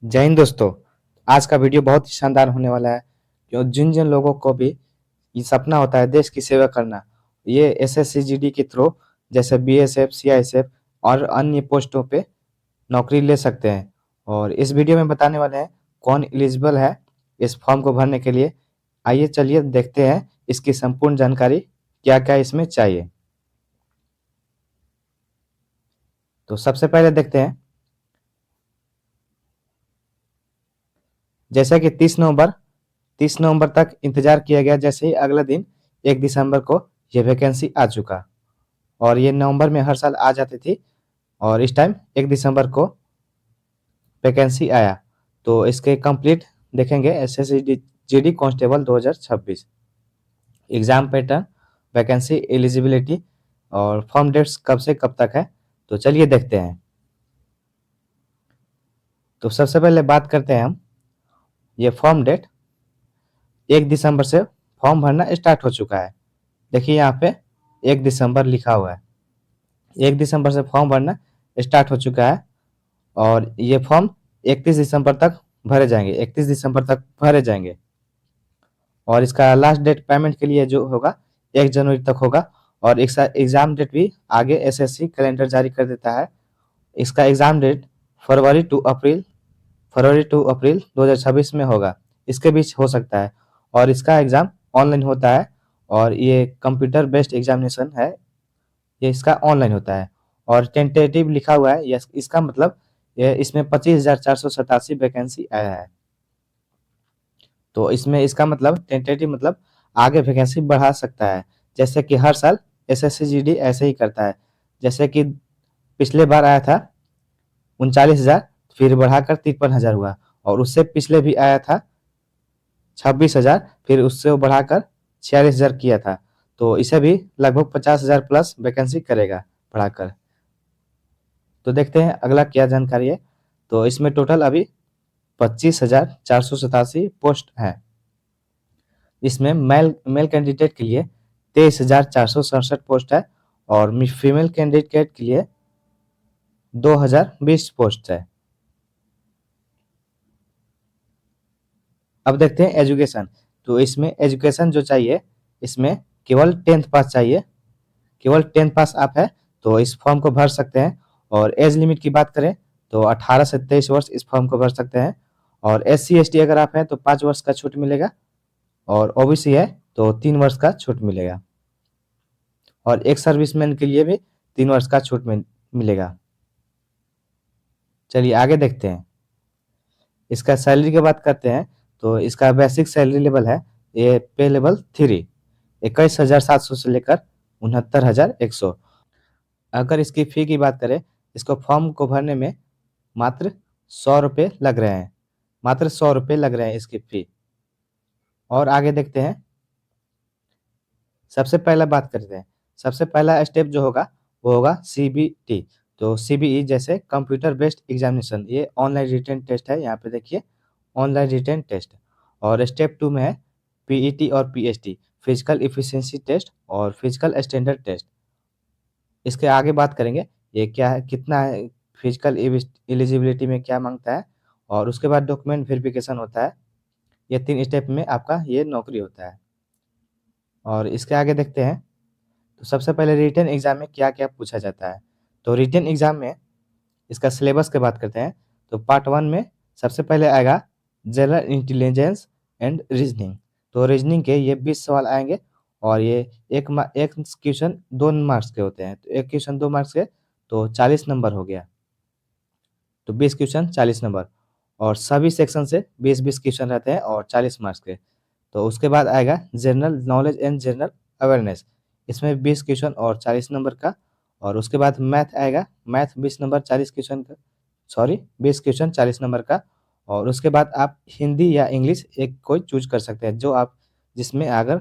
जय हिंद दोस्तों। आज का वीडियो बहुत ही शानदार होने वाला है। जिन जिन लोगों को भी ये सपना होता है देश की सेवा करना, ये एसएससी के थ्रू जैसे बीएसएफ, सीआईएसएफ और अन्य पोस्टों पे नौकरी ले सकते हैं। और इस वीडियो में बताने वाले हैं कौन एलिजिबल है इस फॉर्म को भरने के लिए। आइए चलिए देखते हैं इसकी संपूर्ण जानकारी, क्या क्या इसमें चाहिए। तो सबसे पहले देखते हैं, जैसा कि 30 नवंबर तक इंतजार किया गया। जैसे ही अगला दिन 1 दिसंबर को ये वैकेंसी आ चुका, और ये नवंबर में हर साल आ जाती थी, और इस टाइम 1 दिसंबर को वैकेंसी आया। तो इसके कंप्लीट देखेंगे, SSC GD constable 2026 exam pattern, vacancy eligibility और फॉर्म डेट्स कब से कब तक है। तो चलिए देखते हैं। तो सबसे पहले बात करते हैं हम, ये फॉर्म डेट 1 दिसंबर से फॉर्म भरना स्टार्ट हो चुका है। देखिए यहाँ पे 1 दिसंबर लिखा हुआ है। 1 दिसंबर से फॉर्म भरना स्टार्ट हो चुका है, और ये फॉर्म 31 दिसंबर तक भरे जाएंगे। 31 दिसंबर तक भरे जाएंगे, और इसका लास्ट डेट पेमेंट के लिए जो होगा 1 जनवरी तक होगा। और इसका एग्जाम डेट भी आगे एसएससी कैलेंडर जारी कर देता है। इसका एग्जाम डेट फरवरी टू अप्रैल 2026 में होगा, इसके बीच हो सकता है। और इसका एग्जाम ऑनलाइन होता है, और ये कंप्यूटर बेस्ड एग्जामिनेशन है, ये इसका ऑनलाइन होता है। और टेंटेटिव लिखा हुआ है, ये इसका मतलब ये इसमें 25,487 वैकेंसी आया है। तो इसमें इसका मतलब टेंटेटिव मतलब आगे वैकेंसी बढ़ा सकता है, जैसे कि हर साल एसएससी जीडी ऐसे ही करता है। जैसे कि पिछले बार आया था 39,000, फिर बढ़ाकर 53,000 हुआ, और उससे पिछले भी आया था 26,000, फिर उससे वो बढ़ाकर 46,000 किया था। तो इसे भी लगभग 50,000 प्लस वैकेंसी करेगा बढ़ाकर। तो देखते हैं अगला क्या जानकारी है। तो इसमें टोटल अभी 25,487 पोस्ट है। इसमें मेल मेल कैंडिडेट के लिए 23,467 पोस्ट है, और फीमेल कैंडिडेट के लिए 2,020 पोस्ट है। अब देखते हैं एजुकेशन। तो इसमें एजुकेशन जो चाहिए, इसमें केवल 10th पास चाहिए। केवल 10th पास आप है तो इस फॉर्म को भर सकते हैं। और एज लिमिट की बात करें तो 18 से 23 वर्ष इस फॉर्म को भर सकते हैं। और SC ST अगर आप हैं तो 5 वर्ष का छूट मिलेगा, और OBC है तो 3 वर्ष का छूट मिलेगा, और एक सर्विसमैन के लिए भी 3 वर्ष का छूट मिलेगा। चलिए आगे देखते हैं। इसका सैलरी की बात करते हैं, तो इसका बेसिक सैलरी लेवल है, ये पे लेवल 3, 21,700 से लेकर 69,100। अगर इसकी फी की बात करें, इसको फॉर्म को भरने में मात्र 100 रुपये लग रहे हैं। मात्र 100 रुपये लग रहे हैं इसकी फी। और आगे देखते हैं। सबसे पहला बात करते हैं, सबसे पहला स्टेप जो होगा वो होगा CBT। तो CBE जैसे कंप्यूटर बेस्ड एग्जामिनेशन, ये ऑनलाइन रिटन टेस्ट है। यहाँ पे देखिए ऑनलाइन रिटन टेस्ट। और स्टेप 2 में है PET और PST, फिजिकल इफिशिएंसी टेस्ट और फिजिकल स्टैंडर्ड टेस्ट। इसके आगे बात करेंगे ये क्या है, कितना है फिजिकल एलिजिबिलिटी में क्या मांगता है, और उसके बाद डॉक्यूमेंट वेरिफिकेशन होता है। ये 3 स्टेप में आपका ये नौकरी होता है। और इसके आगे देखते हैं। तो सबसे पहले रिटन एग्जाम में क्या क्या पूछा जाता है। तो रिटन एग्जाम में इसका सिलेबस की बात करते हैं। तो पार्ट 1 में सबसे पहले आएगा जनरल इंटेलिजेंस एंड रीजनिंग। तो रीजनिंग के ये 20 सवाल आएंगे, और ये एक क्वेश्चन 2 मार्क्स के होते हैं। तो एक क्वेश्चन 2 मार्क्स के, तो 40 नंबर हो गया। तो 20 क्वेश्चन 40 नंबर, और सभी सेक्शन से 20-20 क्वेश्चन रहते हैं और 40 मार्क्स के। तो उसके बाद आएगा general knowledge and general awareness, इसमें 20 क्वेश्चन और 40 नंबर का। और उसके बाद मैथ आएगा, मैथ 20 नंबर 40 क्वेश्चन का, सॉरी 20 क्वेश्चन 40 नंबर का। और उसके बाद आप हिंदी या इंग्लिश एक कोई चूज कर सकते हैं, जो आप जिसमें अगर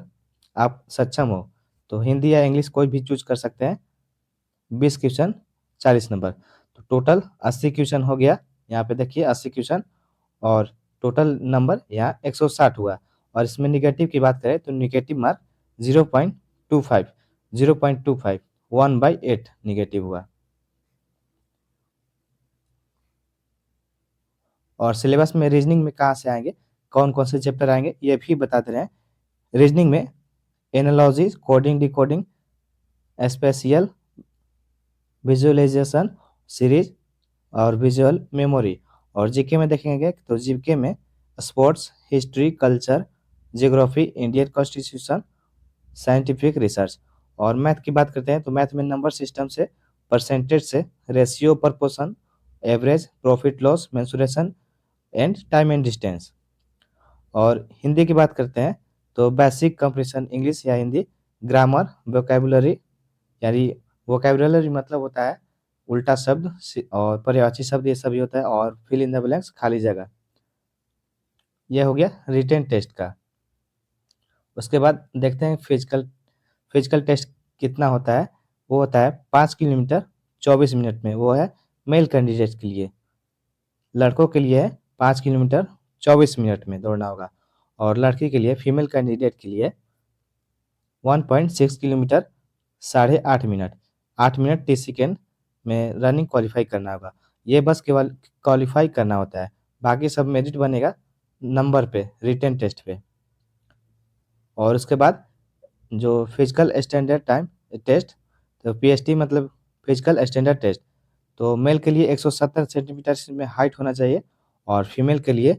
आप सक्षम हो तो हिंदी या इंग्लिश कोई भी चूज कर सकते हैं। 20 क्वेश्चन 40 नंबर, तो टोटल 80 क्वेश्चन हो गया। यहाँ पे देखिए 80 क्वेश्चन, और टोटल नंबर यहाँ 160 हुआ। और इसमें निगेटिव की बात करें तो निगेटिव मार्क 0.25 1/8 निगेटिव हुआ। और सिलेबस में रीजनिंग में कहाँ से आएंगे, कौन कौन से चैप्टर आएंगे ये भी बताते रहे हैं। रीजनिंग में analogy, coding, decoding, spatial, visualisation series और विजुअल मेमोरी। और जीके में देखेंगे तो जीके में sports, history, culture, geography, Indian constitution, scientific research. और मैथ की बात करते हैं तो मैथ में नंबर सिस्टम से, परसेंटेज से, ratio, proportion, average, profit loss, mensuration and time and distance. और हिंदी की बात करते हैं तो बेसिक कंप्रीहेंशन इंग्लिश या हिंदी, ग्रामर, वोकैबुलरी, यानी वोकैबुलरी मतलब होता है उल्टा शब्द और पर्यायवाची शब्द, ये सभी होता है, और फिल इन द ब्लैंक्स, खाली जगह। यह हो गया रिटेन टेस्ट का। उसके बाद देखते हैं फिजिकल। फिजिकल टेस्ट कितना होता है, वो होता है 5 किलोमीटर 24 मिनट में, वो है मेल कैंडिडेट के लिए। लड़कों के लिए 5 किलोमीटर 24 मिनट में दौड़ना होगा, और लड़की के लिए, फीमेल कैंडिडेट के लिए 1.6 किलोमीटर 8.5 मिनट, 8 मिनट 30 सेकेंड में रनिंग क्वालिफाई करना होगा। ये बस केवल क्वालिफाई करना होता है, बाकी सब मेरिट बनेगा नंबर पे, रिटेन टेस्ट पे। और उसके बाद जो फिजिकल स्टैंडर्ड टाइम टेस्ट, तो पीएसटी मतलब फिजिकल स्टैंडर्ड टेस्ट, तो मेल के लिए 170 सेंटीमीटर में हाइट होना चाहिए, और फीमेल के लिए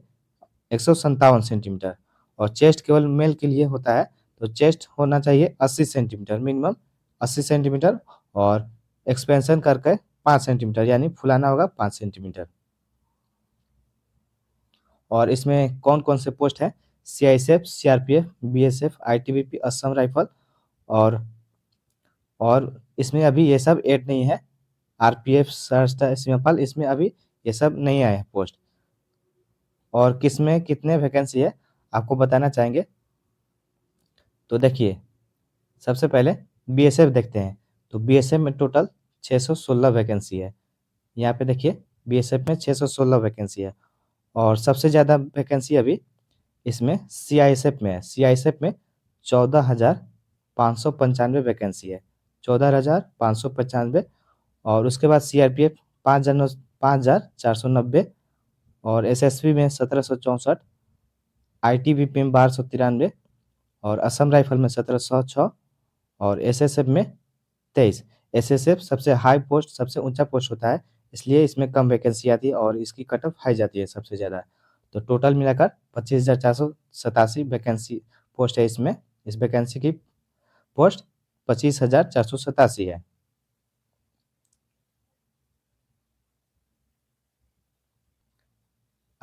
157 सेंटीमीटर। और चेस्ट केवल मेल के लिए होता है, तो चेस्ट होना चाहिए 80 सेंटीमीटर, मिनिमम 80 सेंटीमीटर, और एक्सपेंशन करके 5 सेंटीमीटर, यानी फुलाना होगा 5 सेंटीमीटर। और इसमें कौन कौन से पोस्ट हैं, CISF, CRPF, BSF, ITBP, Assam rifle, और इसमें अभी ये सब ऐड नहीं है, आरपीएफ, सशस्त्र सीमा बल, इसमें अभी ये सब नहीं आए हैं पोस्ट। और किसमें कितने वैकेंसी है आपको बताना चाहेंगे। तो देखिए, सबसे पहले बीएसएफ देखते हैं, तो बीएसएफ में टोटल 616 वैकेंसी है। यहाँ पे देखिए बीएसएफ में 616 वैकेंसी है, और सबसे ज़्यादा वैकेंसी अभी इसमें सीआईएसएफ में है। सीआईएसएफ में 14,595 वैकेंसी है, 14,595। और उसके बाद सीआरपीएफ 5,490, और एसएसबी में 1764, आईटीबीपी में 1293, और असम राइफल में 1706, और एसएसएफ में 23। एसएसएफ सबसे हाई पोस्ट, सबसे ऊंचा पोस्ट होता है, इसलिए इसमें कम वैकेंसी आती है और इसकी कट ऑफ हाई जाती है सबसे ज़्यादा। तो टोटल मिलाकर 25,487 वैकेंसी पोस्ट है इसमें। इस वैकेंसी की पोस्ट 25,487 है।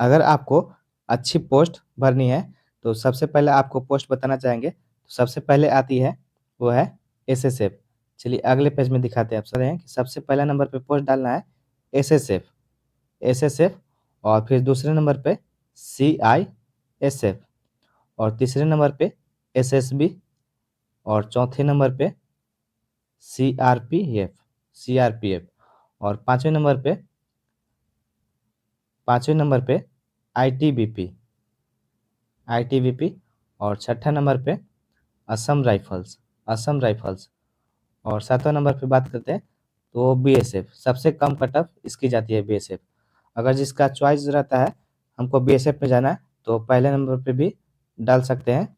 अगर आपको अच्छी पोस्ट भरनी है तो सबसे पहले आपको पोस्ट बताना चाहेंगे, तो सबसे पहले आती है वो है एसएसएफ। चलिए अगले पेज में दिखाते हैं। आप सर हैं कि सबसे पहला नंबर पे पोस्ट डालना है एसएसएफ, एसएसएफ, और फिर दूसरे नंबर पे सीआईएसएफ, और तीसरे नंबर पे एसएसबी, और चौथे नंबर पे सीआरपीएफ, सीआरपीएफ, और पांचवें नंबर पे आईटीबीपी, आईटीबीपी, और छठा नंबर पे असम राइफल्स, असम राइफल्स, और सातवां नंबर पे बात करते हैं तो बीएसएफ। सबसे कम कट ऑफ इसकी जाती है बीएसएफ। अगर जिसका चॉइस रहता है हमको बीएसएफ में जाना है तो पहले नंबर पे भी डाल सकते हैं।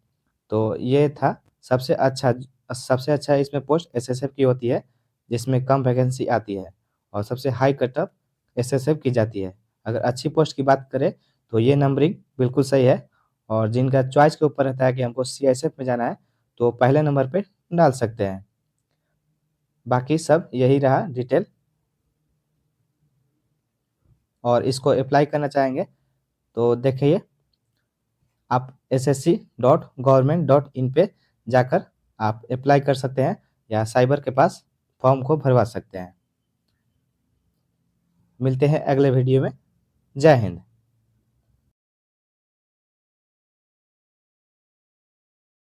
तो ये था सबसे अच्छा इसमें पोस्ट एसएसएफ की होती है, जिसमें कम वैकेंसी आती है, और सबसे हाई कट ऑफ एसएसएफ की जाती है। अगर अच्छी पोस्ट की बात करें तो ये नंबरिंग बिल्कुल सही है, और जिनका चॉइस के ऊपर रहता है कि हमको सीआईएसएफ में जाना है तो पहले नंबर पे डाल सकते हैं। बाकी सब यही रहा डिटेल। और इसको अप्लाई करना चाहेंगे तो देखिए, आप ssc.government.in पे जाकर आप अप्लाई कर सकते हैं, या साइबर के पास फॉर्म को भरवा सकते हैं। मिलते हैं अगले वीडियो में। जय हिंद।